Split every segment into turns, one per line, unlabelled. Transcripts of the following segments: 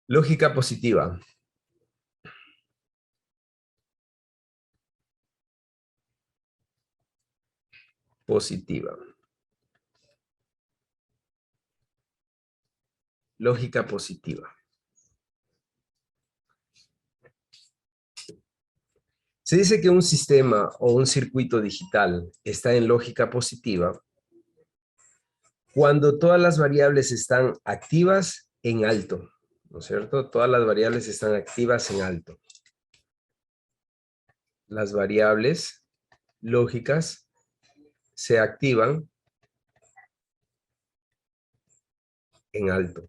Lógica positiva. Positiva. Lógica positiva. Se dice que un sistema o un circuito digital está en lógica positiva cuando todas las variables están activas en alto, ¿no es cierto? Todas las variables están activas en alto. Las variables lógicas se activan en alto.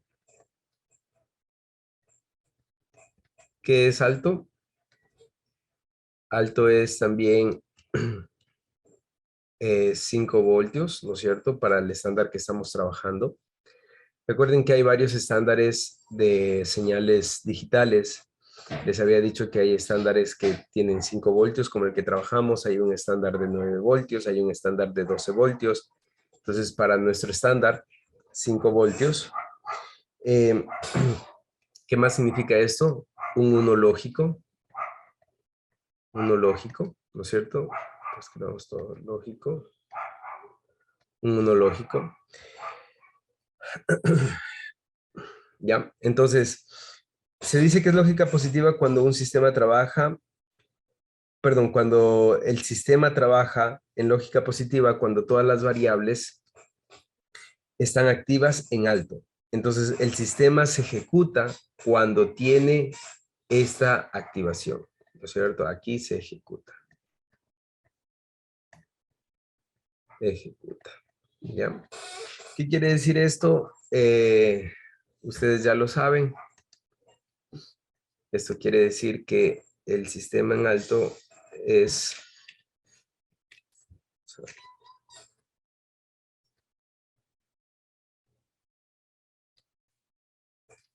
¿Qué es alto? Alto es también 5 voltios, ¿no es cierto? Para el estándar que estamos trabajando. Recuerden que hay varios estándares de señales digitales. Les había dicho que hay estándares que tienen 5 voltios, como el que trabajamos. Hay un estándar de 9 voltios, hay un estándar de 12 voltios. Entonces, para nuestro estándar, 5 voltios. ¿Qué más significa esto? Un 1 lógico. 1 lógico, ¿no es cierto? Escribamos todo lógico. Un 1 lógico. ¿Ya? Entonces, se dice que es lógica positiva cuando un sistema trabaja, perdón, cuando el sistema trabaja en lógica positiva, cuando todas las variables están activas en alto. Entonces, el sistema se ejecuta cuando tiene esta activación, ¿no es cierto? Aquí se ejecuta. Ejecuta, ¿ya? ¿Qué quiere decir esto? Ustedes ya lo saben. Esto quiere decir que el sistema en alto es...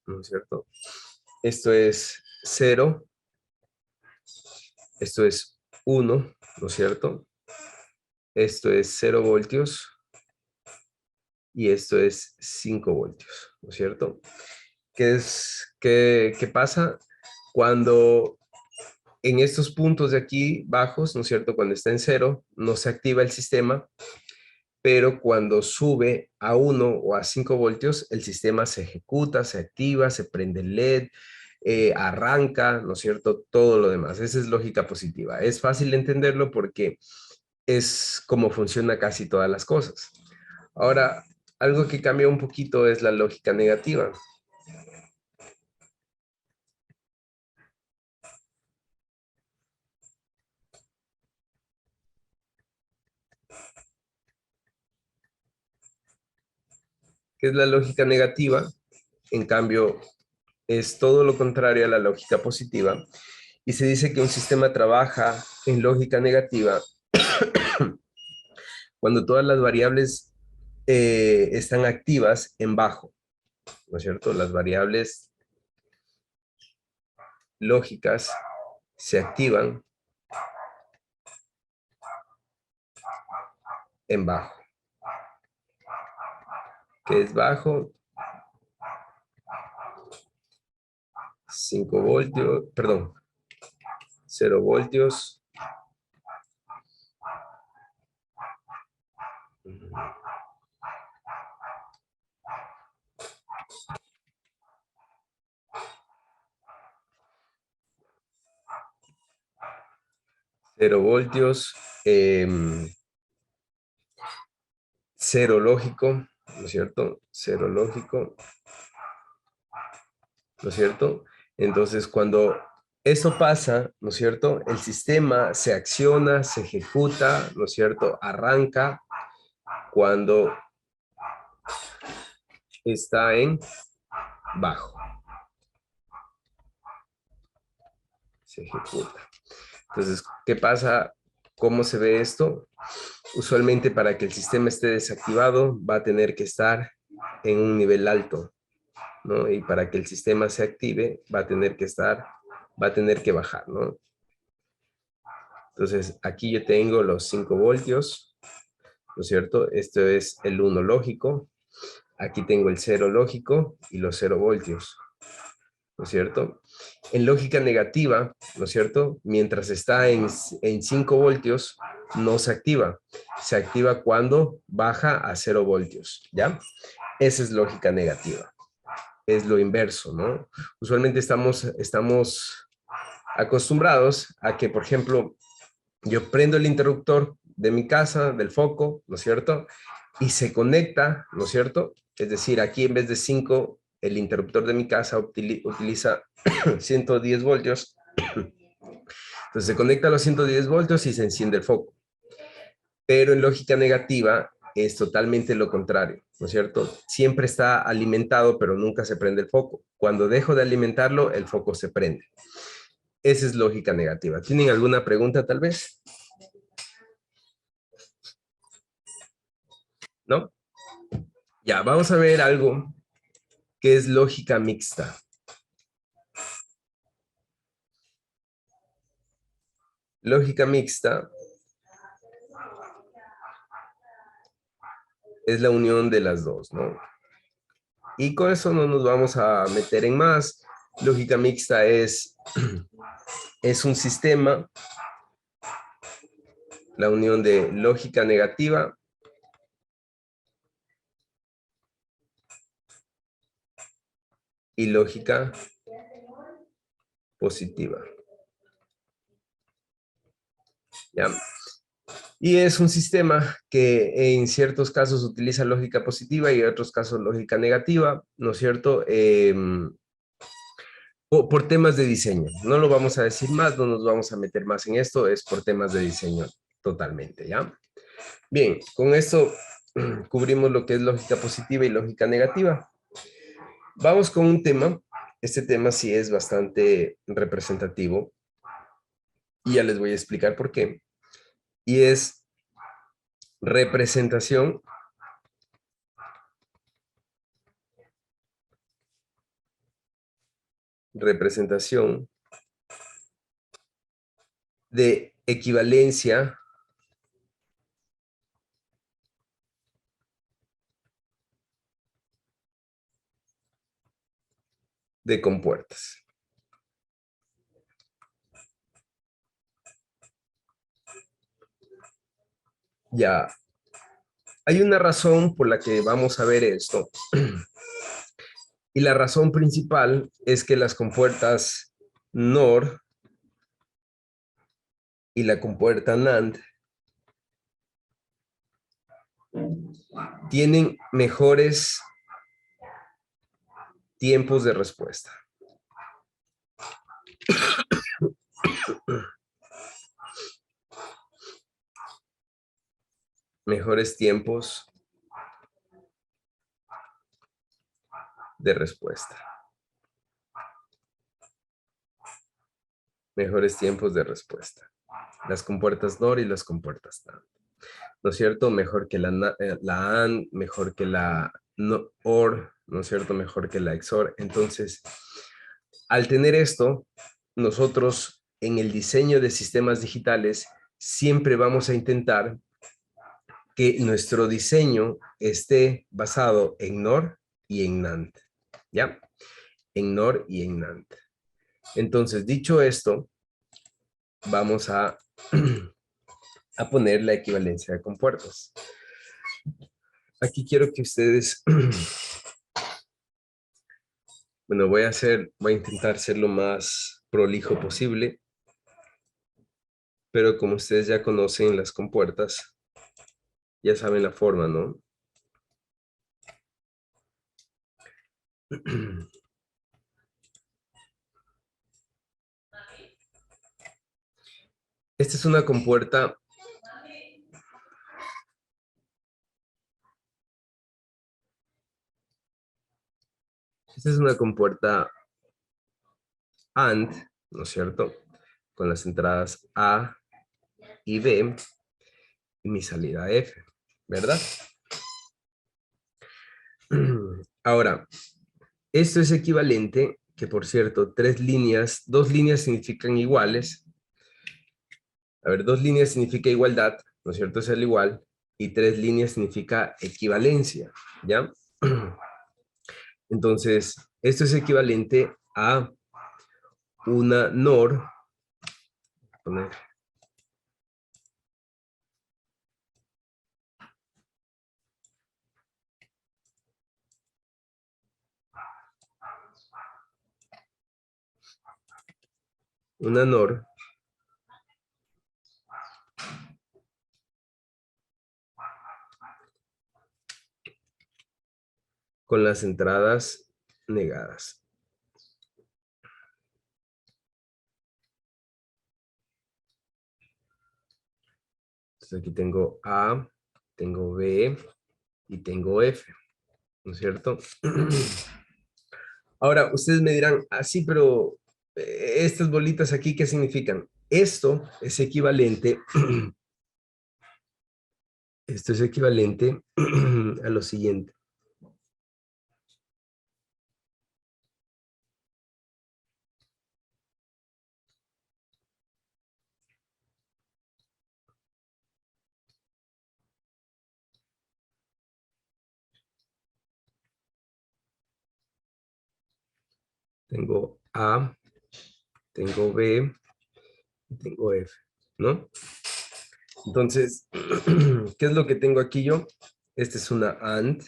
¿no es cierto? Esto es 0, esto es 1, ¿no es cierto? Esto es 0 voltios y esto es 5 voltios, ¿no es cierto? ¿Qué pasa? Cuando en estos puntos de aquí bajos, ¿no es cierto? Cuando está en 0, no se activa el sistema, pero cuando sube a 1 o a 5 voltios, el sistema se ejecuta, se activa, se prende el LED, arranca, ¿no es cierto? Todo lo demás. Esa es lógica positiva. Es fácil entenderlo porque es como funciona casi todas las cosas. Ahora, algo que cambia un poquito es la lógica negativa. ¿Qué es la lógica negativa? En cambio, es todo lo contrario a la lógica positiva. Y se dice que un sistema trabaja en lógica negativa cuando todas las variables están activas en bajo, ¿no es cierto? Las variables lógicas se activan en bajo. ¿Qué es bajo? 5 voltios, perdón, 0 voltios. 0 voltios, 0 lógico, ¿no es cierto? 0 lógico, ¿no es cierto? Entonces, cuando eso pasa, ¿no es cierto? El sistema se acciona, se ejecuta, ¿no es cierto? Arranca cuando está en bajo. Se ejecuta. Entonces, ¿qué pasa? ¿Cómo se ve esto? Usualmente para que el sistema esté desactivado va a tener que estar en un nivel alto, ¿no? Y para que el sistema se active va a tener que bajar, ¿no? Entonces, aquí yo tengo los 5 voltios, ¿no es cierto? Esto es el 1 lógico. Aquí tengo el 0 lógico y los 0 voltios, ¿no es cierto? En lógica negativa, ¿no es cierto? Mientras está en 5 voltios, no se activa. Se activa cuando baja a 0 voltios, ¿ya? Esa es lógica negativa. Es lo inverso, ¿no? Usualmente estamos acostumbrados a que, por ejemplo, yo prendo el interruptor de mi casa, del foco, ¿no es cierto? Y se conecta, ¿no es cierto? Es decir, aquí en vez de 5, el interruptor de mi casa utiliza 110 voltios. Entonces se conecta a los 110 voltios y se enciende el foco. Pero en lógica negativa es totalmente lo contrario, ¿no es cierto? Siempre está alimentado, pero nunca se prende el foco. Cuando dejo de alimentarlo, el foco se prende. Esa es lógica negativa. ¿Tienen alguna pregunta tal vez? ¿No? Ya, vamos a ver algo que es lógica mixta. Lógica mixta es la unión de las dos, ¿no? Y con eso no nos vamos a meter en más. Lógica mixta es un sistema, la unión de lógica negativa y lógica positiva. ¿Ya? Y es un sistema que en ciertos casos utiliza lógica positiva y en otros casos lógica negativa, ¿no es cierto? Por temas de diseño. No lo vamos a decir más, no nos vamos a meter más en esto, es por temas de diseño totalmente, ¿ya? Bien, con esto cubrimos lo que es lógica positiva y lógica negativa. Vamos con un tema. Este tema sí es bastante representativo y ya les voy a explicar por qué. Y es representación de equivalencia de compuertas. Ya, hay una razón por la que vamos a ver esto. Y la razón principal es que las compuertas NOR y la compuerta NAND tienen mejores tiempos de respuesta. Mejores tiempos de respuesta. Mejores tiempos de respuesta. Las compuertas NOR y las compuertas NAND. ¿No es cierto? Mejor que la AND, mejor que la OR, ¿no es cierto? Mejor que la XOR. Entonces, al tener esto, nosotros en el diseño de sistemas digitales siempre vamos a intentar que nuestro diseño esté basado en NOR y en NAND, ¿ya? En NOR y en NAND. Entonces, dicho esto, vamos a poner la equivalencia de compuertas. Aquí quiero que ustedes, bueno, voy a intentar ser lo más prolijo posible, pero como ustedes ya conocen las compuertas, ya saben la forma, ¿no? Esta es una compuerta. Esta es una compuerta AND, ¿no es cierto? Con las entradas A y B y mi salida F, ¿verdad? Ahora, esto es equivalente, que por cierto, dos líneas significan iguales. A ver, dos líneas significa igualdad, ¿no es cierto? Es el igual. Y tres líneas significa equivalencia, ¿ya? Entonces, esto es equivalente a una NOR, poner una NOR con las entradas negadas. Entonces aquí tengo A, tengo B y tengo F, ¿no es cierto? Ahora, ustedes me dirán, sí, pero estas bolitas aquí, ¿qué significan? Esto es equivalente, esto es equivalente a lo siguiente. Tengo A, tengo B, y tengo F, ¿no? Entonces, ¿qué es lo que tengo aquí yo? Esta es una AND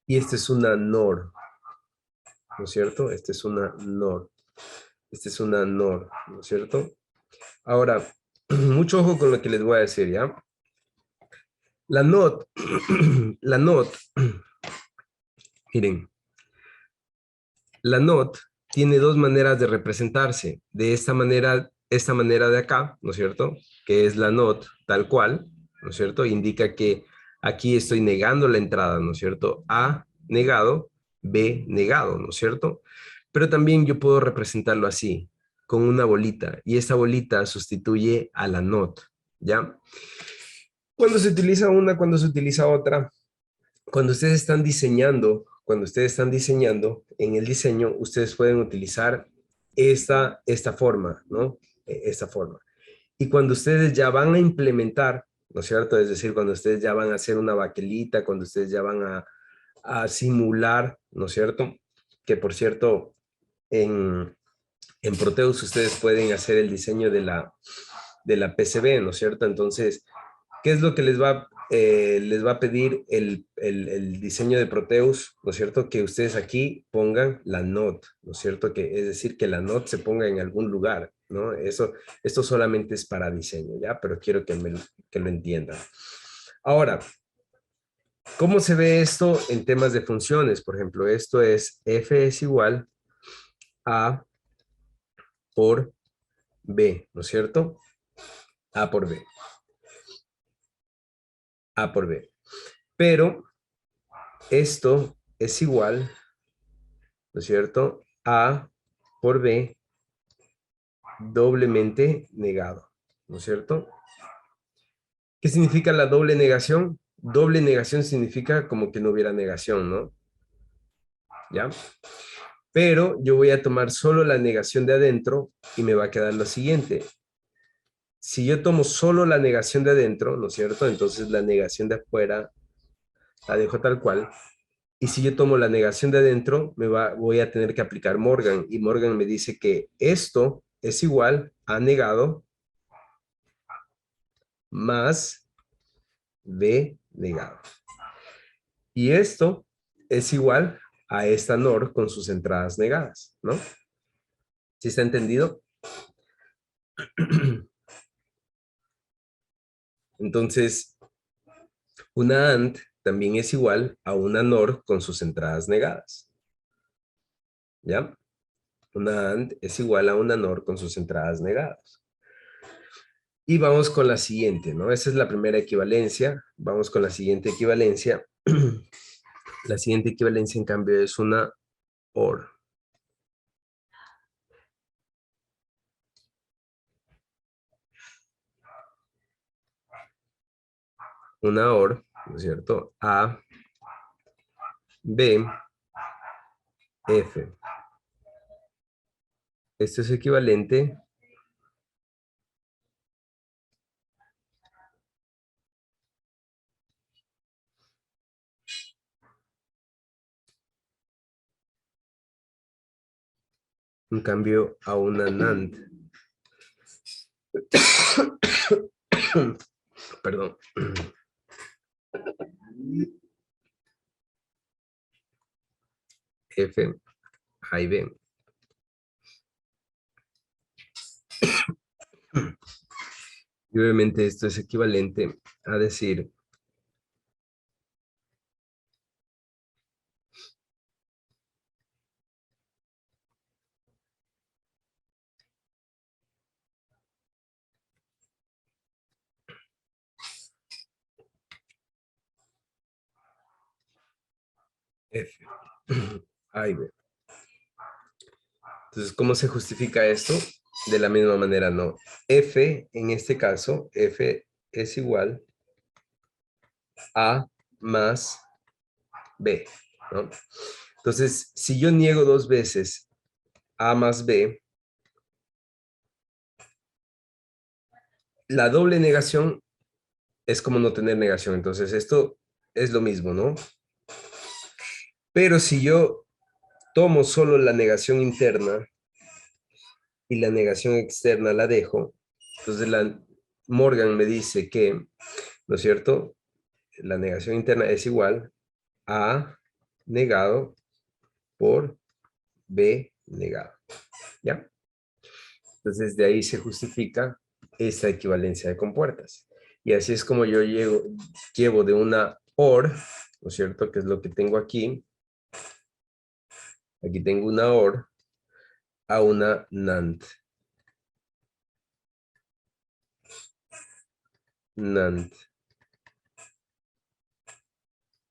y esta es una NOR, ¿no es cierto? Esta es una NOR. Esta es una NOR, ¿no es cierto? Ahora, mucho ojo con lo que les voy a decir, ¿ya? La NOT, la NOT, miren, la NOT tiene dos maneras de representarse. De esta manera de acá, ¿no es cierto? Que es la NOT tal cual, ¿no es cierto? Indica que aquí estoy negando la entrada, ¿no es cierto? A negado, B negado, ¿no es cierto? Pero también yo puedo representarlo así, con una bolita, y esta bolita sustituye a la NOT, ¿ya? Cuando se utiliza una, cuando se utiliza otra, cuando ustedes están diseñando en el diseño, ustedes pueden utilizar esta forma, ¿no? Esta forma. Y cuando ustedes ya van a implementar, ¿no es cierto? Es decir, cuando ustedes ya van a hacer una baquelita, cuando ustedes ya van a simular, ¿no es cierto? Que por cierto, en Proteus ustedes pueden hacer el diseño de la PCB, ¿no es cierto? Entonces, ¿qué es lo que les va a pedir el diseño de Proteus? ¿No es cierto? Que ustedes aquí pongan la NOT, ¿no es cierto? Que, es decir, que la NOT se ponga en algún lugar, ¿no? Esto solamente es para diseño, ¿ya? Pero quiero que lo entiendan. Ahora, ¿cómo se ve esto en temas de funciones? Por ejemplo, esto es F es igual a por B, ¿no es cierto? A por B, A por B. Pero esto es igual, ¿no es cierto? A por B doblemente negado, ¿no es cierto? ¿Qué significa la doble negación? Doble negación significa como que no hubiera negación, ¿no? ¿Ya? Pero yo voy a tomar solo la negación de adentro y me va a quedar lo siguiente. Si yo tomo solo la negación de adentro, ¿no es cierto? Entonces la negación de afuera la dejo tal cual. Y si yo tomo la negación de adentro, voy a tener que aplicar Morgan. Y Morgan me dice que esto es igual a negado más B negado. Y esto es igual a esta NOR con sus entradas negadas, ¿no? ¿Sí está entendido? Entonces, una AND también es igual a una NOR con sus entradas negadas, ¿ya? Una AND es igual a una NOR con sus entradas negadas. Y vamos con la siguiente, ¿no? Esa es la primera equivalencia. Vamos con la siguiente equivalencia. La siguiente equivalencia, en cambio, es una OR. Una OR, ¿no es cierto? A, B, F. Esto es equivalente en cambio a una NAND. Perdón. F, A y B. Y obviamente esto es equivalente a decir F, A y B. Entonces, ¿cómo se justifica esto? De la misma manera, no. F, en este caso, F es igual a más B, ¿no? Entonces, si yo niego dos veces A más B, la doble negación es como no tener negación. Entonces, esto es lo mismo, ¿no? Pero si yo tomo solo la negación interna y la negación externa la dejo, entonces Morgan me dice que, ¿no es cierto? La negación interna es igual a negado por B negado, ¿ya? Entonces de ahí se justifica esta equivalencia de compuertas. Y así es como yo llevo de una OR, ¿no es cierto? Que es lo que tengo aquí. Aquí tengo una OR a una NAND. NAND.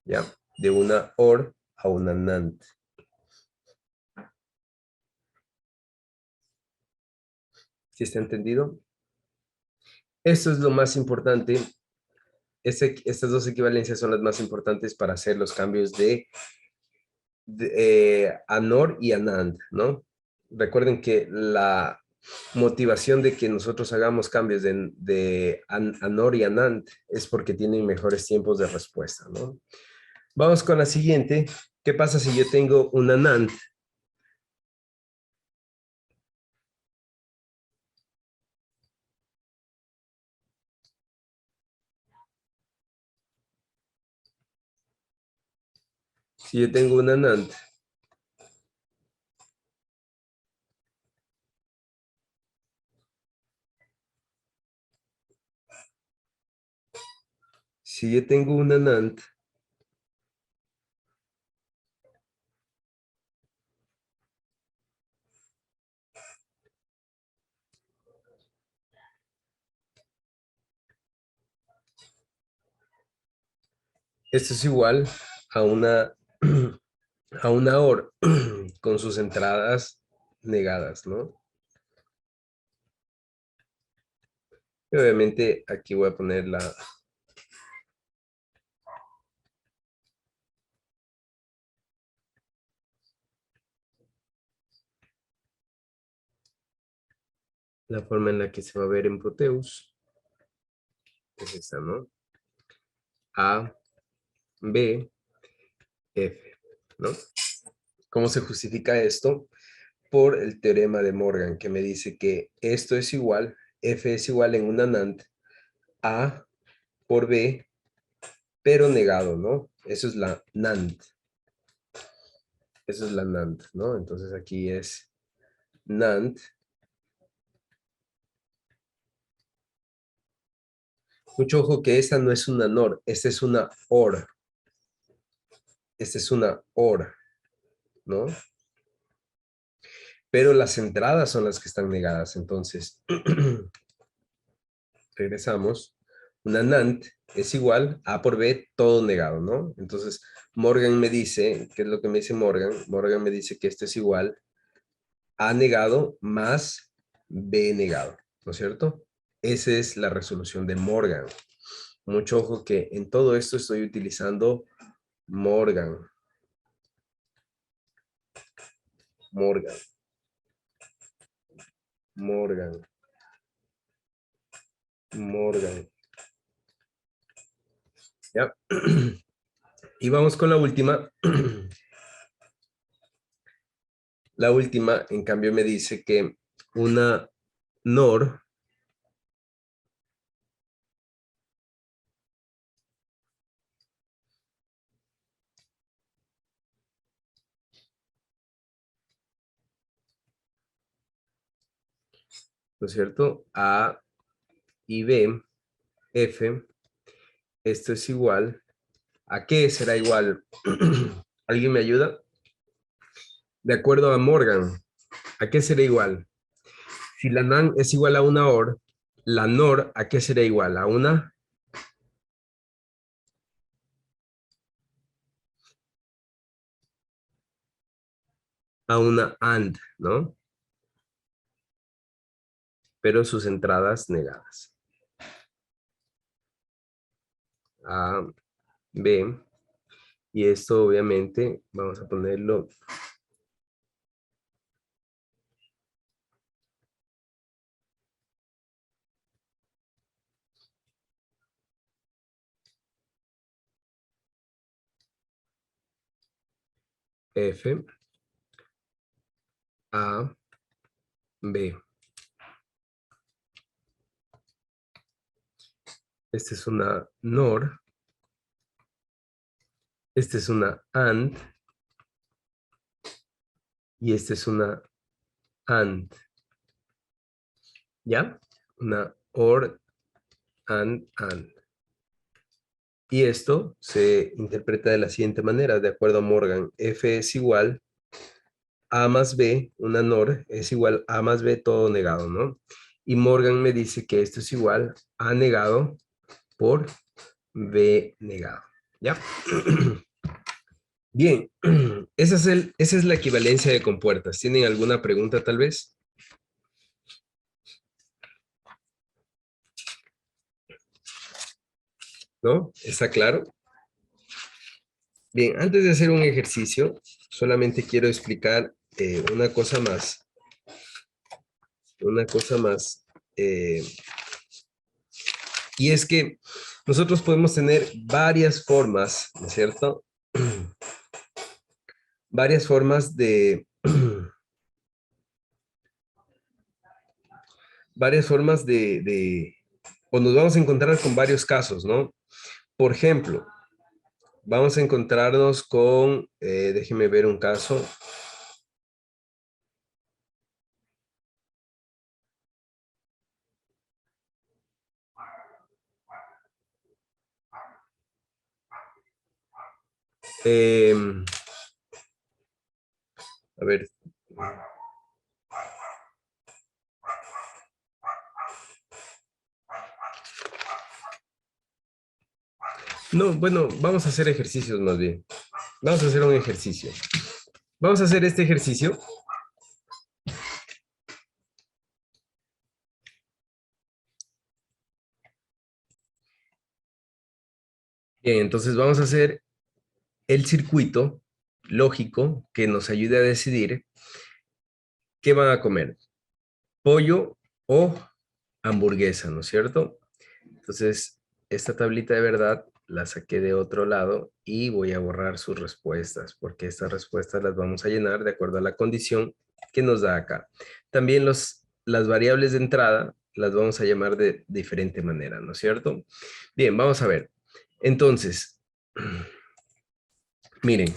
¿Ya? De una OR a una NAND. ¿Sí está entendido? Esto es lo más importante. Estas dos equivalencias son las más importantes para hacer los cambios de ANOR y ANAND, ¿no? Recuerden que la motivación de que nosotros hagamos cambios de ANOR y ANAND es porque tienen mejores tiempos de respuesta, ¿no? Vamos con la siguiente. ¿Qué pasa si yo tengo un ANAND? Si yo tengo un ANAND, si yo tengo un ANAND, esto es igual a a una OR con sus entradas negadas, ¿no? Y obviamente aquí voy a poner la forma en la que se va a ver en Proteus. Es esta, ¿no? A, B, F, ¿no? ¿Cómo se justifica esto? Por el teorema de Morgan, que me dice que esto es igual, F es igual en una NAND, A por B, pero negado, ¿no? Eso es la NAND. Eso es la NAND, ¿no? Entonces aquí es NAND. Mucho ojo que esta no es una NOR, esta es una OR. Esta es una OR, ¿no? Pero las entradas son las que están negadas. Entonces, regresamos. Una NAND es igual a por B, todo negado, ¿no? Entonces, Morgan me dice, ¿qué es lo que me dice Morgan? Morgan me dice que esto es igual A negado más B negado, ¿no es cierto? Esa es la resolución de Morgan. Mucho ojo que en todo esto estoy utilizando Morgan. Morgan. Morgan. Morgan. ¿Ya? Y vamos con la última. La última, en cambio, me dice que una NOR ¿no es cierto? A y B, F, esto es igual. ¿A qué será igual? ¿Alguien me ayuda? De acuerdo a Morgan, ¿a qué será igual? Si la NAN es igual a una OR, la NOR, ¿a qué será igual? A una AND, ¿no? Pero sus entradas negadas. A, B, y esto obviamente vamos a ponerlo F, A, B. Esta es una NOR, esta es una AND, y esta es una AND, ¿ya? Una OR, AND. Y esto se interpreta de la siguiente manera, de acuerdo a Morgan. F es igual A más B, una NOR, es igual A más B todo negado, ¿no? Y Morgan me dice que esto es igual A negado por B negado, ¿ya? Bien, esa es la equivalencia de compuertas. ¿Tienen alguna pregunta tal vez? ¿No? ¿Está claro? Bien, antes de hacer un ejercicio, solamente quiero explicar una cosa más. Una cosa más. Y es que nosotros podemos tener varias formas, ¿no es cierto? Varias formas varias formas o nos vamos a encontrar con varios casos, ¿no? Por ejemplo, vamos a encontrarnos con, déjeme ver un caso. Em, a ver. No, bueno, vamos a hacer ejercicios más bien. Vamos a hacer un ejercicio. Vamos a hacer este ejercicio. Bien, entonces vamos a hacer el circuito lógico que nos ayude a decidir qué van a comer, pollo o hamburguesa, ¿no es cierto? Entonces, esta tablita de verdad la saqué de otro lado y voy a borrar sus respuestas, porque estas respuestas las vamos a llenar de acuerdo a la condición que nos da acá. También las variables de entrada las vamos a llamar de diferente manera, ¿no es cierto? Bien, vamos a ver. Entonces, miren,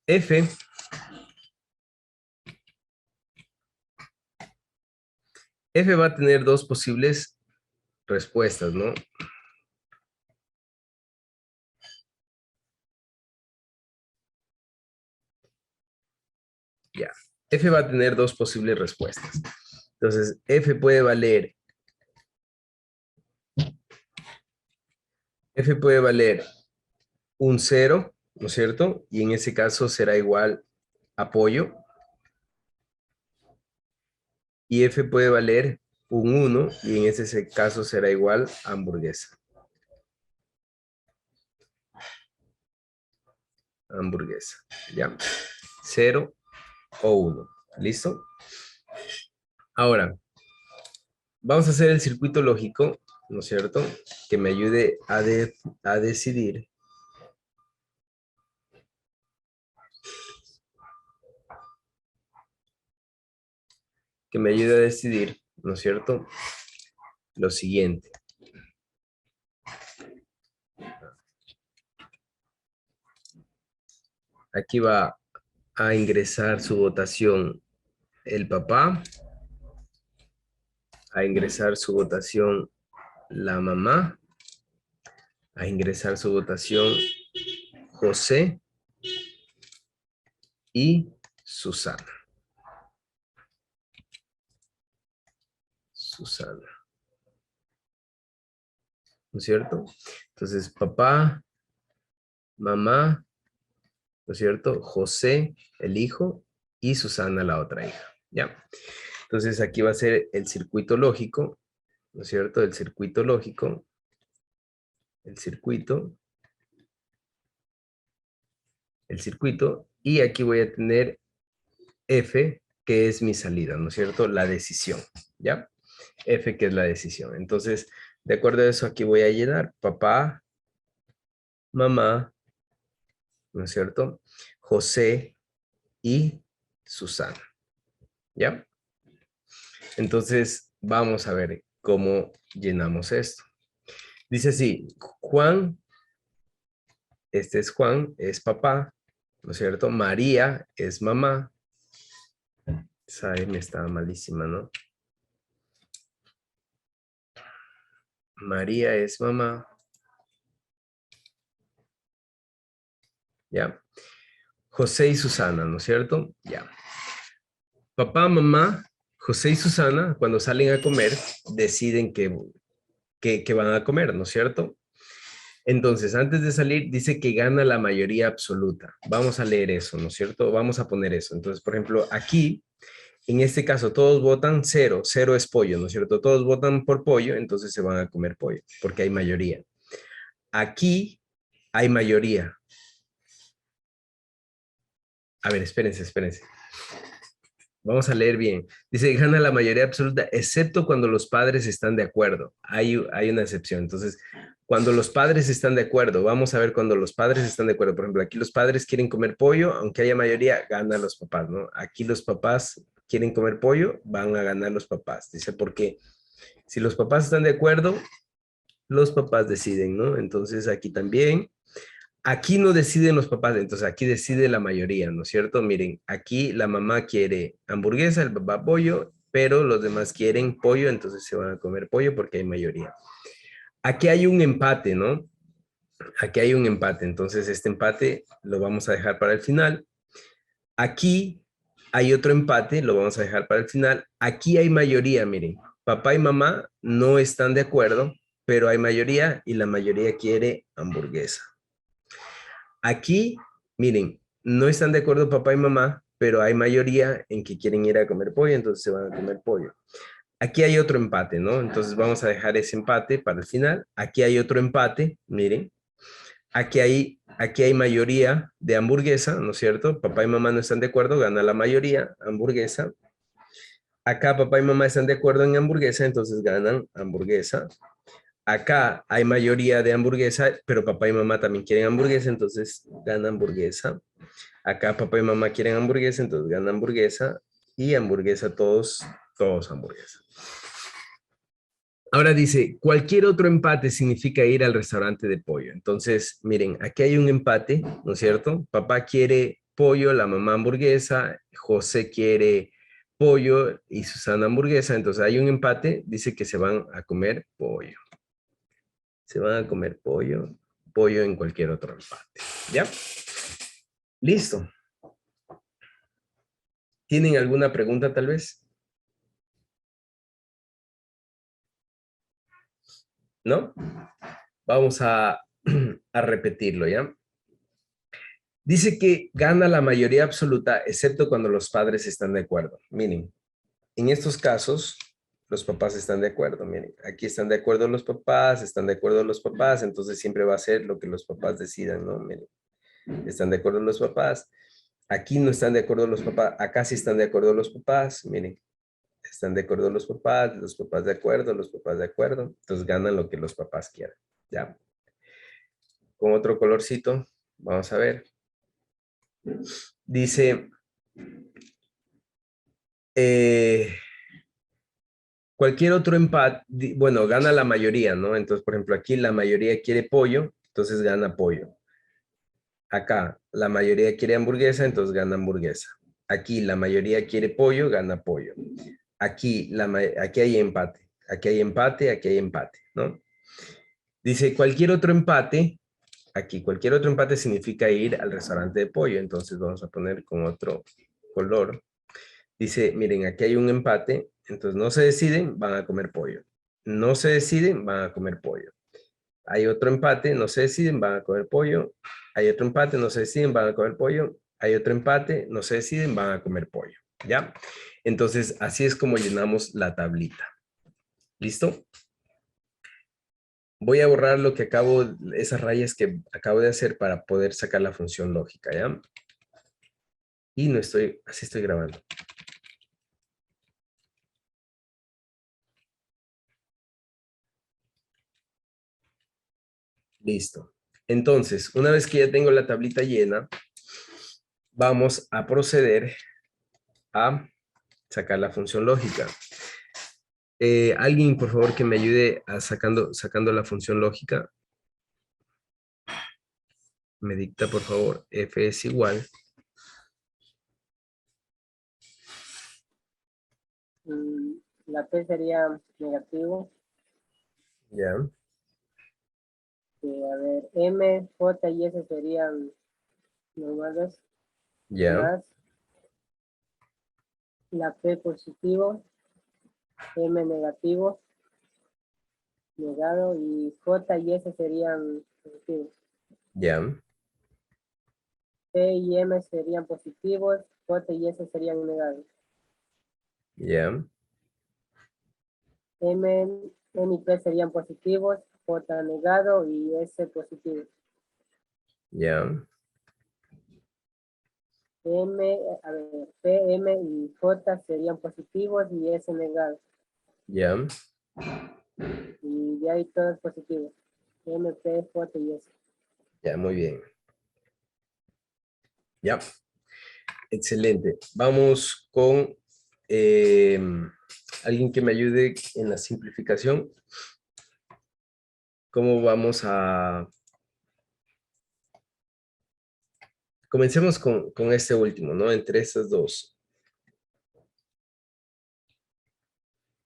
F, F va a tener dos posibles respuestas, ¿no? Ya. F va a tener dos posibles respuestas. Entonces, F puede valer un cero, ¿no es cierto? Y en ese caso será igual a pollo. Y F puede valer un uno y en ese caso será igual a hamburguesa. Hamburguesa, ¿ya? Cero o uno. ¿Listo? Ahora, vamos a hacer el circuito lógico, ¿no es cierto? Que me ayude a decidir que me ayude a decidir, ¿no es cierto? Lo siguiente. Aquí va a ingresar su votación el papá, a ingresar su votación la mamá, a ingresar su votación José y Susana. Susana, ¿no es cierto? Entonces, papá, mamá, ¿no es cierto? José, el hijo, y Susana, la otra hija, ¿ya? Entonces, aquí va a ser el circuito lógico, ¿no es cierto? El circuito lógico, el circuito, y aquí voy a tener F, que es mi salida, ¿no es cierto? La decisión, ¿ya? F, que es la decisión. Entonces, de acuerdo a eso, aquí voy a llenar papá, mamá, ¿no es cierto? José y Susana, ¿ya? Entonces, vamos a ver cómo llenamos esto. Dice así, Juan, este es Juan, es papá, ¿no es cierto? María es mamá. Esa M estaba malísima, ¿no? María es mamá, ¿ya? José y Susana, ¿no es cierto? Ya. Papá, mamá, José y Susana, cuando salen a comer, deciden que van a comer, ¿no es cierto? Entonces, antes de salir, dice que gana la mayoría absoluta. Vamos a leer eso, ¿no es cierto? Vamos a poner eso. Entonces, por ejemplo, aquí, en este caso, todos votan cero. Cero es pollo, ¿no es cierto? Todos votan por pollo, entonces se van a comer pollo, porque hay mayoría. Aquí hay mayoría. A ver, espérense. Vamos a leer bien. Dice, gana la mayoría absoluta, excepto cuando los padres están de acuerdo. Hay una excepción. Entonces, cuando los padres están de acuerdo, vamos a ver cuando los padres están de acuerdo. Por ejemplo, aquí los padres quieren comer pollo, aunque haya mayoría, ganan los papás, ¿no? Aquí los papás quieren comer pollo, van a ganar los papás. Dice, porque si los papás están de acuerdo, los papás deciden, ¿no? Entonces, aquí también. Aquí no deciden los papás, entonces aquí decide la mayoría, ¿no es cierto? Miren, aquí la mamá quiere hamburguesa, el papá pollo, pero los demás quieren pollo, entonces se van a comer pollo porque hay mayoría. Aquí hay un empate, ¿no? Aquí hay un empate, entonces este empate lo vamos a dejar para el final. Aquí hay otro empate, lo vamos a dejar para el final. Aquí hay mayoría, miren, papá y mamá no están de acuerdo, pero hay mayoría y la mayoría quiere hamburguesa. Aquí, miren, no están de acuerdo papá y mamá, pero hay mayoría en que quieren ir a comer pollo, entonces se van a comer pollo. Aquí hay otro empate, ¿no? Entonces vamos a dejar ese empate para el final. Aquí hay otro empate, miren. Aquí hay mayoría de hamburguesa, ¿no es cierto? Papá y mamá no están de acuerdo, gana la mayoría, hamburguesa. Acá papá y mamá están de acuerdo en hamburguesa, entonces ganan hamburguesa. Acá hay mayoría de hamburguesa, pero papá y mamá también quieren hamburguesa, entonces gana hamburguesa. Acá papá y mamá quieren hamburguesa, entonces gana hamburguesa. Y hamburguesa, todos hamburguesa. Ahora dice, cualquier otro empate significa ir al restaurante de pollo. Entonces, miren, aquí hay un empate, ¿no es cierto? Papá quiere pollo, la mamá hamburguesa, José quiere pollo y Susana hamburguesa. Entonces hay un empate, dice que se van a comer pollo. Se van a comer pollo en cualquier otro empate. ¿Ya? Listo. ¿Tienen alguna pregunta tal vez? ¿No? Vamos a, a repetirlo, ¿ya? Dice que gana la mayoría absoluta, excepto cuando los padres están de acuerdo. Miren, en estos casos, los papás están de acuerdo. Miren, aquí están de acuerdo los papás, están de acuerdo los papás, entonces siempre va a ser lo que los papás decidan, ¿no? Miren, están de acuerdo los papás. Aquí no están de acuerdo los papás, acá sí están de acuerdo los papás, miren, están de acuerdo los papás de acuerdo, los papás de acuerdo, entonces ganan lo que los papás quieran, ¿ya? Con otro colorcito, vamos a ver. Dice, Cualquier otro empate, bueno, gana la mayoría, ¿no? Entonces, por ejemplo, aquí la mayoría quiere pollo, entonces gana pollo. Acá la mayoría quiere hamburguesa, entonces gana hamburguesa. Aquí la mayoría quiere pollo, gana pollo. Aquí hay empate, aquí hay empate, aquí hay empate, ¿no? Dice cualquier otro empate, aquí cualquier otro empate significa ir al restaurante de pollo, entonces vamos a poner con otro color. Dice, miren, aquí hay un empate, entonces no se deciden, van a comer pollo. No se deciden, van a comer pollo. Hay otro empate, no se deciden, van a comer pollo. Hay otro empate, no se deciden, van a comer pollo. Hay otro empate, no se deciden, van a comer pollo. ¿Ya? Entonces, así es como llenamos la tablita. ¿Listo? Voy a borrar esas rayas que acabo de hacer para poder sacar la función lógica, ¿ya? Y no estoy, así estoy grabando. Listo. Entonces, una vez que ya tengo la tablita llena, vamos a proceder a sacar la función lógica. Alguien, por favor, que me ayude a sacando la función lógica. Me dicta, por favor, f es igual.
La P sería negativo.
Ya,
A ver, M, J y S serían normales.
ya,
Más la P positivo, M negativo, negado, y J y S serían positivos.
ya,
P y M serían positivos, J y S serían negados.
ya,
M, M y P serían positivos, J negado y S positivo.
ya,
A ver, P, M y J serían positivos y S negado.
ya,
Y de ahí todos positivos. M, P, J y S.
ya, muy bien. Ya, excelente. Vamos con eh, alguien que me ayude en la simplificación. ¿Cómo vamos a... Comencemos con este último, ¿no? Entre estos dos.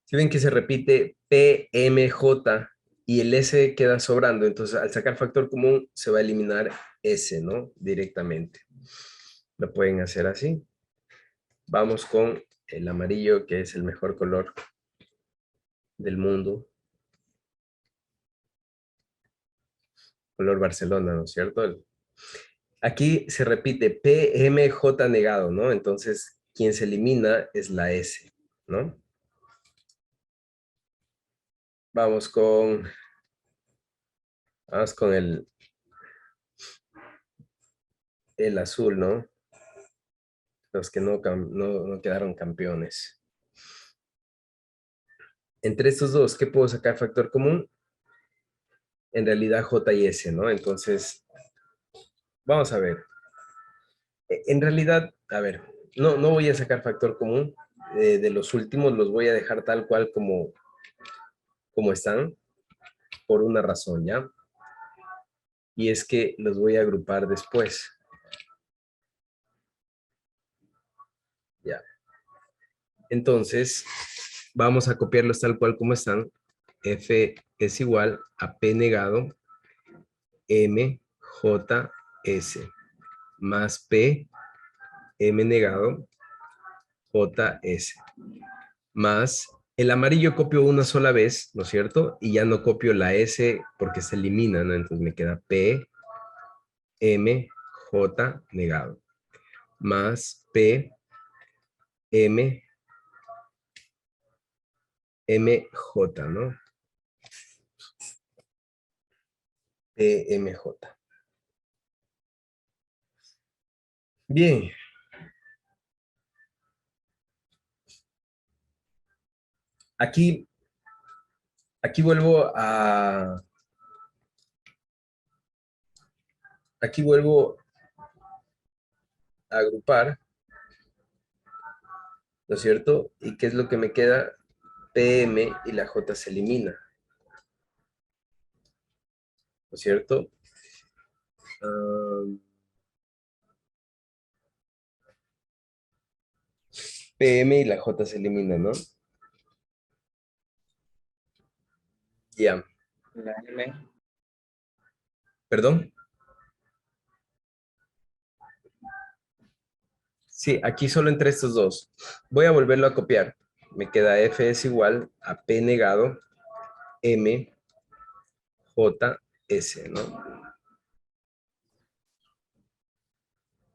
Si ven que se repite P, M, J y el S queda sobrando, entonces al sacar factor común se va a eliminar S, ¿no? Directamente. Lo pueden hacer así. Vamos con el amarillo, que es el mejor color del mundo. Color Barcelona, ¿no es cierto? Aquí se repite P, M, J negado, ¿no? Entonces, quien se elimina es la S, ¿no? Vamos con, vamos con el azul, ¿no? Los que no quedaron campeones. Entre estos dos, ¿qué puedo sacar factor común? En realidad J y S, ¿no? Entonces, vamos a ver. En realidad, a ver, no voy a sacar factor común. De los últimos los voy a dejar tal cual como están, por una razón, ¿ya? Y es que los voy a agrupar después. Ya. Entonces, vamos a copiarlos tal cual como están. F es igual a P negado M J S más P M negado J S más el amarillo copio una sola vez, ¿no es cierto? Y ya no copio la S porque se elimina, ¿no? Entonces me queda P M J negado más P M M J, ¿no? P M J. Bien. Aquí vuelvo a agrupar, ¿no es cierto? ¿Y qué es lo que me queda? PM y la J se elimina, ¿no es cierto? Ah, PM y la J se elimina, ¿no? Ya,
La M.
perdón. Sí, aquí solo entre estos dos. Voy a volverlo a copiar. Me queda F es igual a P negado, M, J, S, ¿no?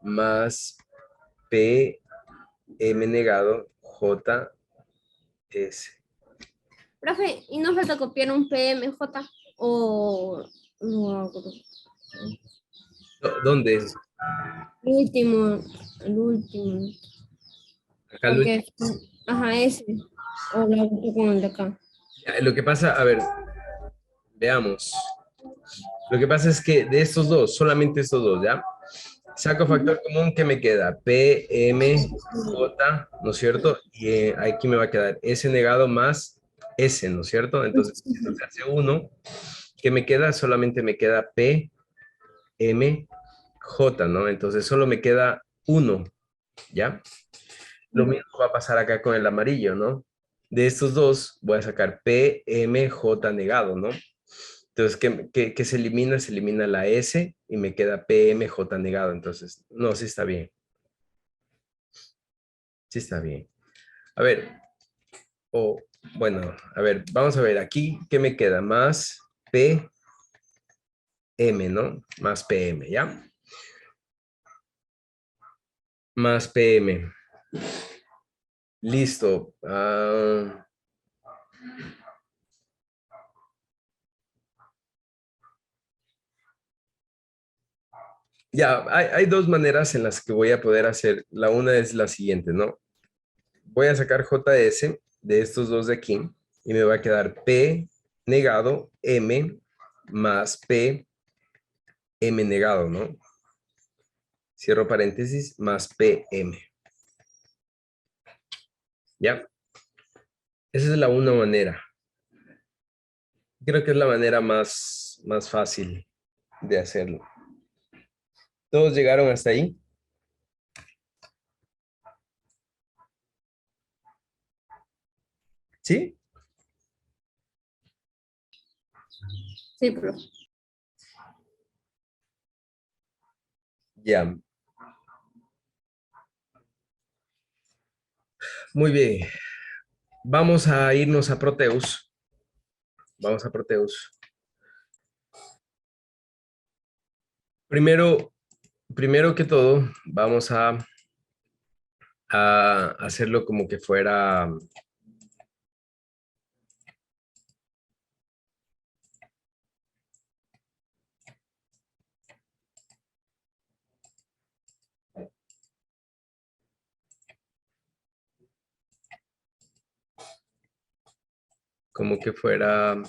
Más P, M negado, J, S.
Profe, ¿y no falta copiar un PMJ? O no,
¿Dónde?
el último, el último.
Acá
Porque ajá, ese. O lo hago con el de acá.
lo que pasa, a ver, veamos. Lo que pasa es que de estos dos, solamente estos dos, ¿ya? Saco factor común, ¿qué me queda? P, M, J, ¿no es cierto? Y aquí me va a quedar S negado más S, ¿no es cierto? Entonces, esto se hace 1. ¿Qué me queda? Solamente me queda P, M, J, ¿no? Entonces, solo me queda 1, ¿ya? Lo mismo va a pasar acá con el amarillo, ¿no? De estos dos, voy a sacar P, M, J negado, ¿no? Entonces, ¿qué se elimina? Se elimina la S y me queda PMJ negado. Entonces, no, sí está bien. Sí está bien. A ver, bueno, a ver, vamos a ver aquí, ¿qué me queda? Más PM, ¿no? Más PM, ¿ya? Más PM. Listo. Ya, hay dos maneras en las que voy a poder hacer. La una es la siguiente, ¿no? Voy a sacar JS de estos dos de aquí y me va a quedar P negado M más P M negado, ¿no? Cierro paréntesis, más PM. ¿Ya? Esa es la una manera. Creo que es la manera más fácil de hacerlo. ¿Todos llegaron hasta ahí? ¿Sí?
Sí, profe.
Ya. Muy bien. Vamos a irnos a Proteus. Vamos a Proteus. Primero que todo, vamos a hacerlo como que fuera. Como que fuera.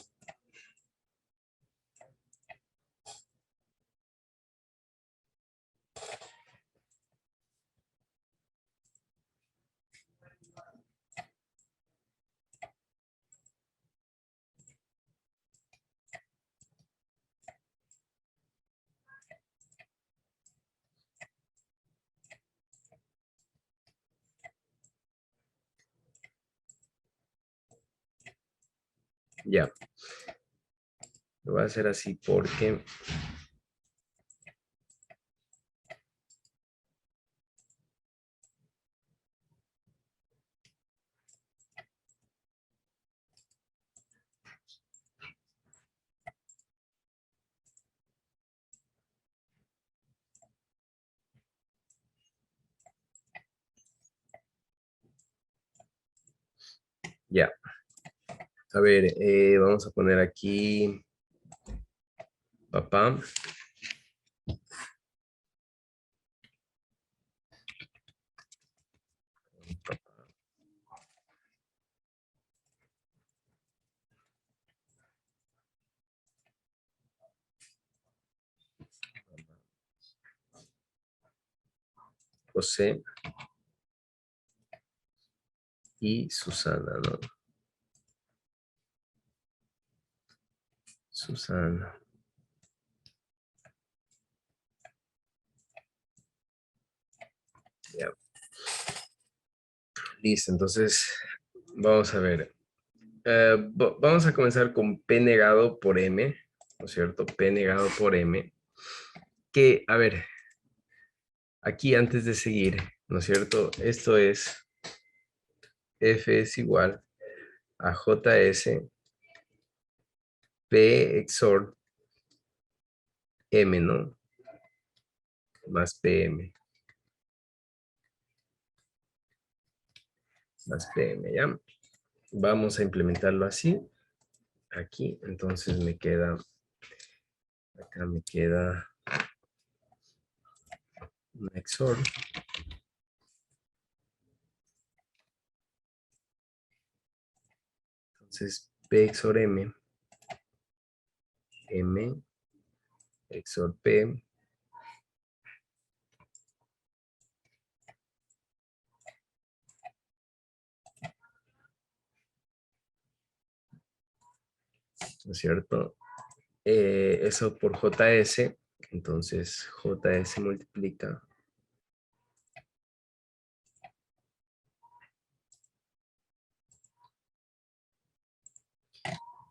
Ya. Lo voy a hacer así porque. Ya. A ver, vamos a poner aquí. Papá. José y Susana, ¿no? Susana. Ya. Listo, entonces vamos a ver. Vamos a comenzar con P negado por M, ¿no es cierto? P negado por M. Que, a ver, aquí antes de seguir, ¿no es cierto? Esto es, F es igual a JS P XOR M, ¿no? Más PM. Más PM, ¿ya? Vamos a implementarlo así. Aquí, entonces me queda, acá me queda un XOR. Entonces, P XOR M, M XOR P, ¿no es cierto? Eso por JS, entonces JS multiplica.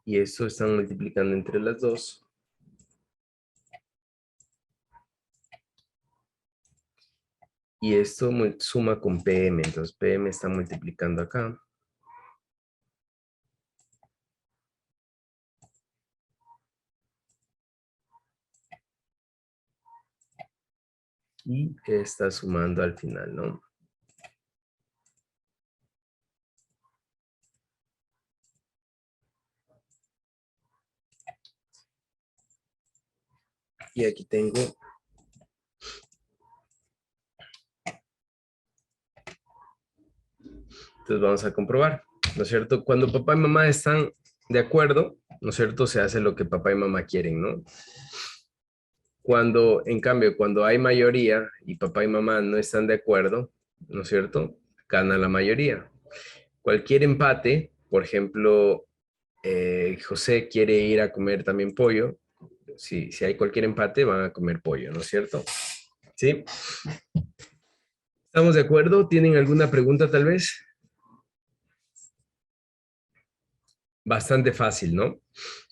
Y esto están multiplicando entre las dos. Y esto suma con PM, entonces PM está multiplicando acá. Y está sumando al final, ¿no? Y aquí tengo entonces vamos a comprobar, ¿no es cierto? Cuando papá y mamá están de acuerdo, ¿no es cierto? Se hace lo que papá y mamá quieren, ¿no? Cuando, en cambio, cuando hay mayoría y papá y mamá no están de acuerdo, ¿no es cierto? Gana la mayoría. Cualquier empate, por ejemplo, José quiere ir a comer también pollo. Si hay cualquier empate, van a comer pollo, ¿no es cierto? ¿Sí? ¿Estamos de acuerdo? ¿Tienen alguna pregunta tal vez? Bastante fácil, ¿no?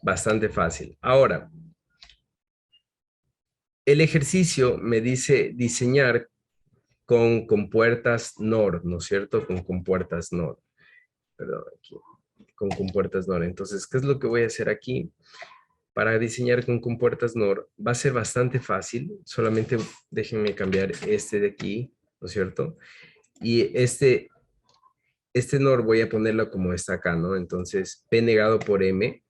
Bastante fácil. Ahora, el ejercicio me dice diseñar con compuertas NOR, ¿no es cierto? Con compuertas NOR. Perdón, aquí. Con compuertas NOR. Entonces, ¿qué es lo que voy a hacer aquí? Para diseñar con compuertas NOR va a ser bastante fácil. Solamente déjenme cambiar este de aquí, ¿no es cierto? Y este NOR voy a ponerlo como está acá, ¿no? Entonces, P negado por M.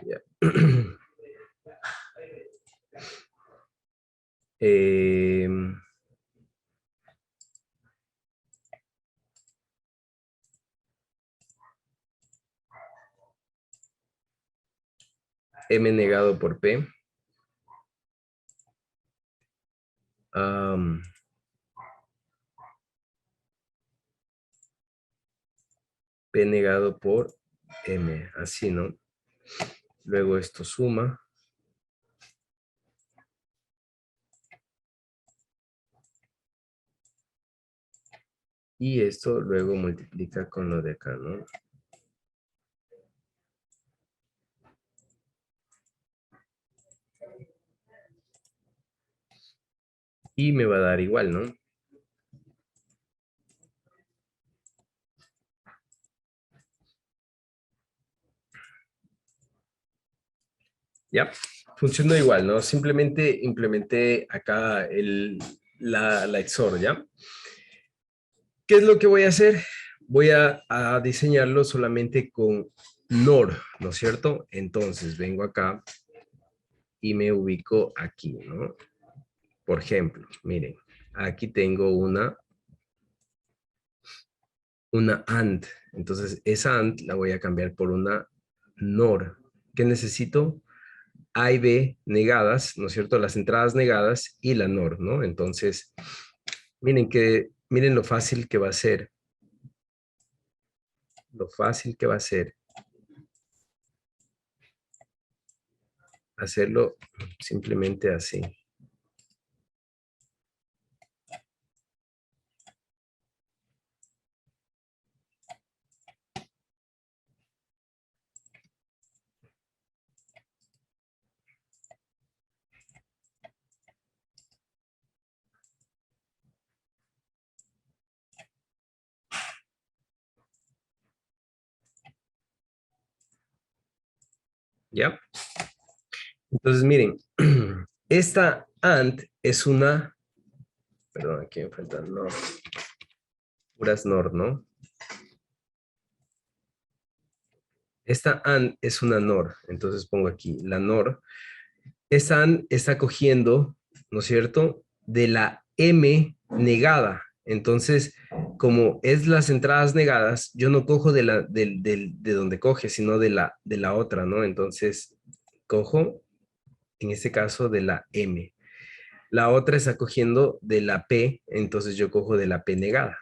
Ya. Em, M negado por P. Am, P negado por M, así, ¿no? Luego esto suma. Y esto luego multiplica con lo de acá, ¿no? Y me va a dar igual, ¿no? Ya, funcionó igual, ¿no? Simplemente implementé acá la XOR, ¿ya? ¿Qué es lo que voy a hacer? Voy a diseñarlo solamente con NOR, ¿no es cierto? Entonces vengo acá y me ubico aquí, ¿no? Por ejemplo, miren, aquí tengo una AND. Entonces esa AND la voy a cambiar por una NOR. ¿Qué necesito? A y B negadas, ¿no es cierto? Las entradas negadas y la NOR, ¿no? Entonces, miren lo fácil que va a ser. Lo fácil que va a ser hacerlo simplemente así. ¿Ya? Entonces, miren, esta AND es una, perdón, aquí me falta NOR, puras NOR, ¿no? Esta AND es una NOR, entonces pongo aquí la NOR. Esta AND está cogiendo, ¿no es cierto?, de la M negada. Entonces, como es las entradas negadas, yo no cojo de donde coge, sino de la otra, ¿no? Entonces, cojo, en este caso, de la M. La otra está cogiendo de la P, entonces yo cojo de la P negada.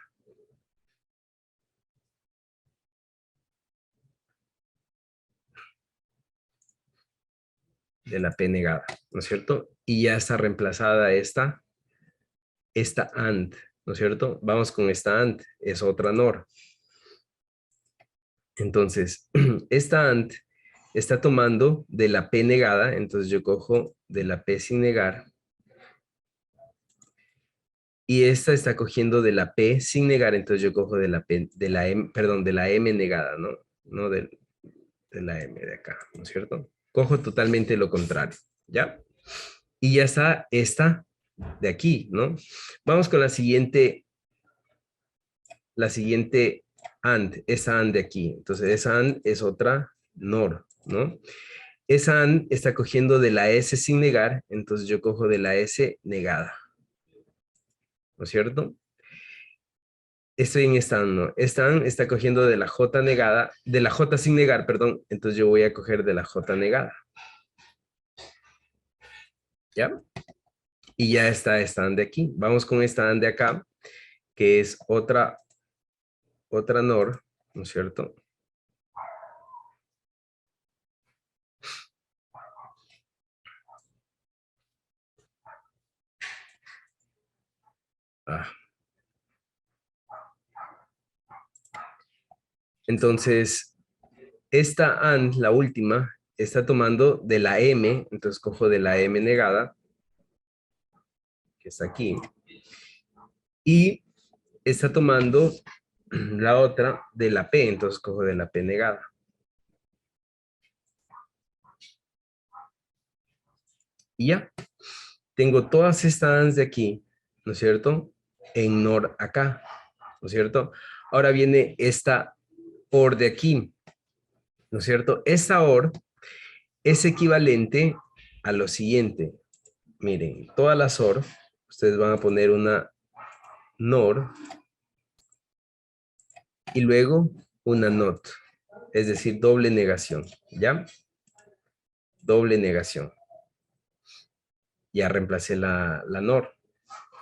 De la P negada, ¿no es cierto? Y ya está reemplazada esta AND, ¿no es cierto? Vamos con esta AND, es otra NOR. Entonces, esta AND está tomando de la P negada, entonces yo cojo de la P sin negar. Y esta está cogiendo de la P sin negar, entonces yo cojo de la P, de la M, perdón, de la M negada, ¿no? No de la M de acá, ¿no es cierto? Cojo totalmente lo contrario, ¿ya? Y ya está esta de aquí, ¿no? Vamos con la siguiente AND, esa AND de aquí. Entonces, esa AND es otra NOR, ¿no? Esa AND está cogiendo de la S sin negar, entonces yo cojo de la S negada, ¿no es cierto? Estoy en esta AND, ¿no? Esta AND está cogiendo de la J negada, de la J sin negar, perdón, entonces yo voy a coger de la J negada. ¿Ya? Y ya está esta AND de aquí. Vamos con esta AND de acá, que es otra NOR, ¿no es cierto? Entonces, esta AND, la última, está tomando de la M, entonces cojo de la M negada, que está aquí, y está tomando la otra de la P, entonces cojo de la P negada. Y ya, tengo todas estas ANDs de aquí, ¿no es cierto? En NOR acá, ¿no es cierto? Ahora viene esta OR de aquí, ¿no es cierto? Esta OR es equivalente a lo siguiente. Miren, todas las OR, ustedes van a poner una NOR y luego una NOT, es decir, doble negación, ¿ya? Doble negación. Ya reemplacé la NOR,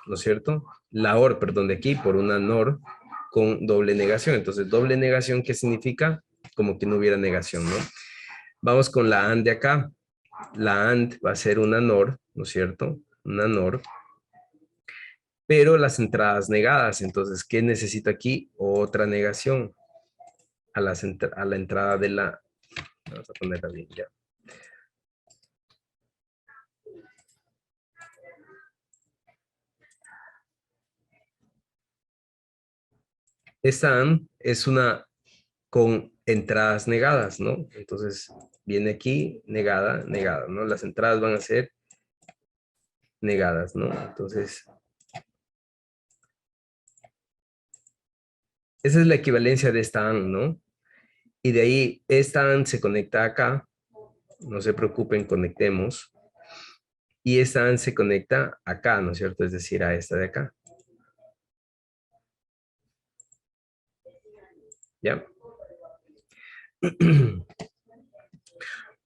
¿no es cierto? La OR, perdón, de aquí por una NOR con doble negación. Entonces, doble negación, ¿qué significa? Como que no hubiera negación, ¿no? Vamos con la AND de acá. La AND va a ser una NOR, ¿no es cierto? Una NOR, pero las entradas negadas. Entonces, ¿qué necesito aquí? Otra negación a la entrada de la... Vamos a ponerla bien ya. Esta AND es una con entradas negadas, ¿no? Entonces, viene aquí, negada, negada, ¿no? Las entradas van a ser negadas, ¿no? Entonces, esa es la equivalencia de esta AND, ¿no? Y de ahí esta AND se conecta acá. No se preocupen, conectemos. Y esta AND se conecta acá, ¿no es cierto? Es decir, a esta de acá. ¿Ya?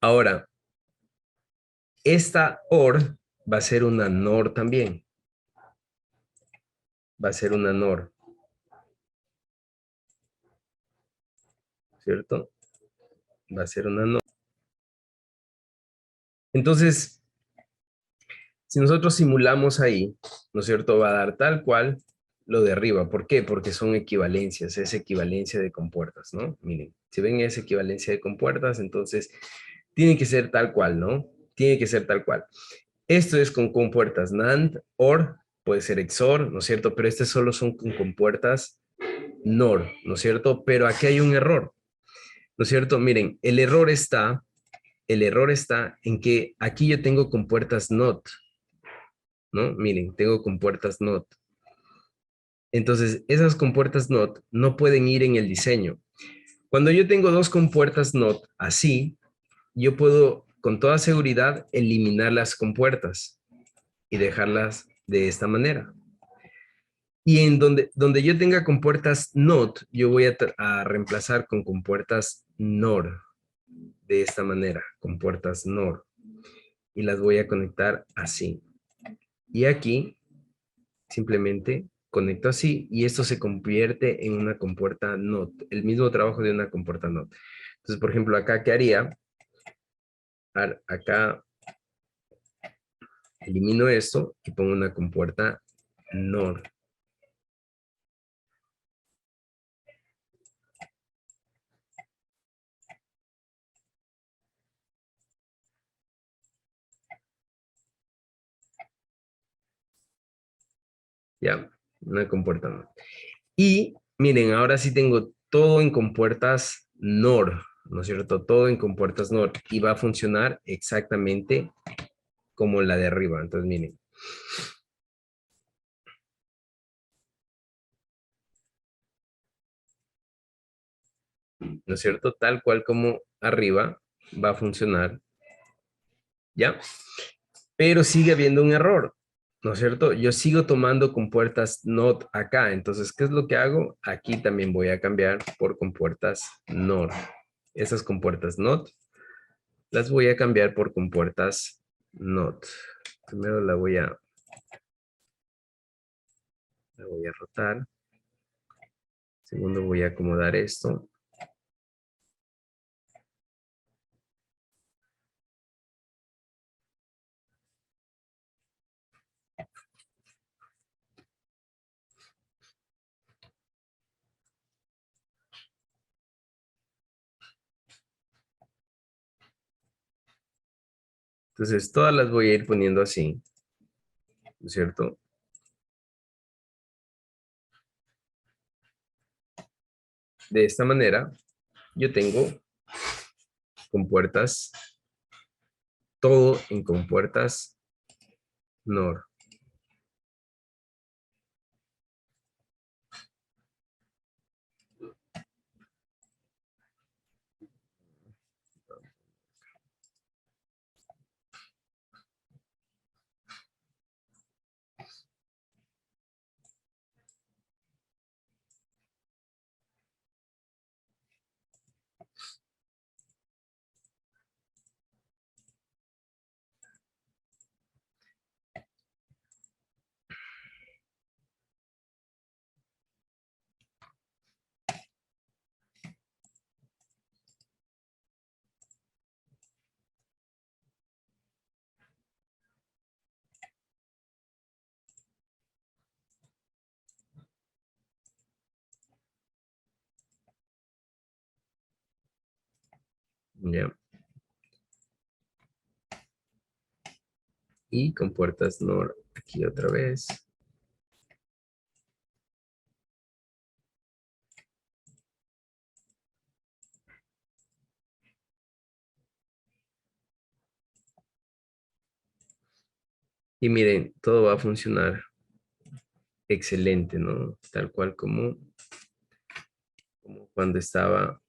Ahora, esta OR va a ser una NOR también. Va a ser una NOR. ¿Cierto? Va a ser una NOR. Entonces, si nosotros simulamos ahí, ¿no es cierto? Va a dar tal cual lo de arriba. ¿Por qué? Porque son equivalencias, es equivalencia de compuertas, ¿no? Miren, si ven es equivalencia de compuertas, entonces tiene que ser tal cual, ¿no? Tiene que ser tal cual. Esto es con compuertas NAND, OR, puede ser XOR, ¿no es cierto? Pero estas solo son con compuertas NOR, ¿no es cierto? Pero aquí hay un error, ¿no es cierto? Miren, el error está en que aquí yo tengo compuertas NOT, ¿no? Miren, tengo compuertas NOT. Entonces, esas compuertas NOT no pueden ir en el diseño. Cuando yo tengo dos compuertas NOT así, yo puedo con toda seguridad eliminar las compuertas y dejarlas de esta manera. Y en donde yo tenga compuertas NOT, yo voy a reemplazar con compuertas NOR, de esta manera, compuertas NOR. Y las voy a conectar así. Y aquí simplemente conecto así y esto se convierte en una compuerta NOT, el mismo trabajo de una compuerta NOT. Entonces, por ejemplo, acá, ¿qué haría? Acá elimino esto y pongo una compuerta NOR. Ya, una compuerta NOR. Y miren, ahora sí tengo todo en compuertas NOR, ¿no es cierto? Todo en compuertas NOR y va a funcionar exactamente como la de arriba. Entonces, miren. ¿No es cierto? Tal cual como arriba va a funcionar, ¿ya? Pero sigue habiendo un error, ¿no es cierto? Yo sigo tomando compuertas NOT acá, entonces, ¿qué es lo que hago? Aquí también voy a cambiar por compuertas NOR. Esas compuertas NOT las voy a cambiar por compuertas NOT. Primero la voy a rotar. Segundo voy a acomodar esto. Entonces, todas las voy a ir poniendo así, ¿no es cierto? De esta manera, yo tengo compuertas, todo en compuertas NOR. ¿Ya? Y compuertas NOR aquí otra vez. Y miren, todo va a funcionar excelente, ¿no? Tal cual como como cuando estaba...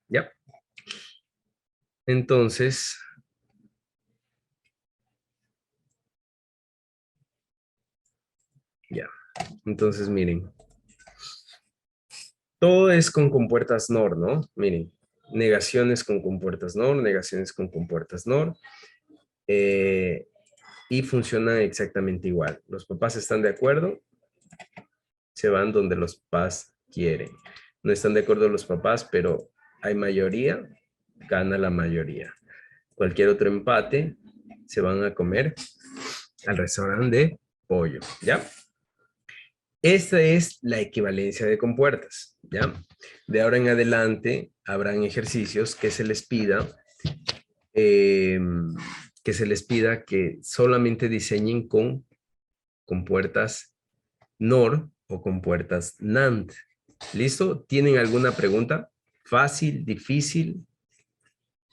Ya. Entonces, ya. Entonces, miren. Todo es con compuertas NOR, ¿no? Miren. Negaciones con compuertas NOR, negaciones con compuertas NOR. Y funcionan exactamente igual. Los papás están de acuerdo, se van donde los papás quieren. No están de acuerdo los papás, pero hay mayoría, gana la mayoría. Cualquier otro empate, se van a comer al restaurante de pollo, ¿ya? Esta es la equivalencia de compuertas, ¿ya? De ahora en adelante habrán ejercicios que se les pida que solamente diseñen con compuertas NOR o compuertas NAND. ¿Listo? ¿Tienen alguna pregunta? ¿Fácil? ¿Difícil?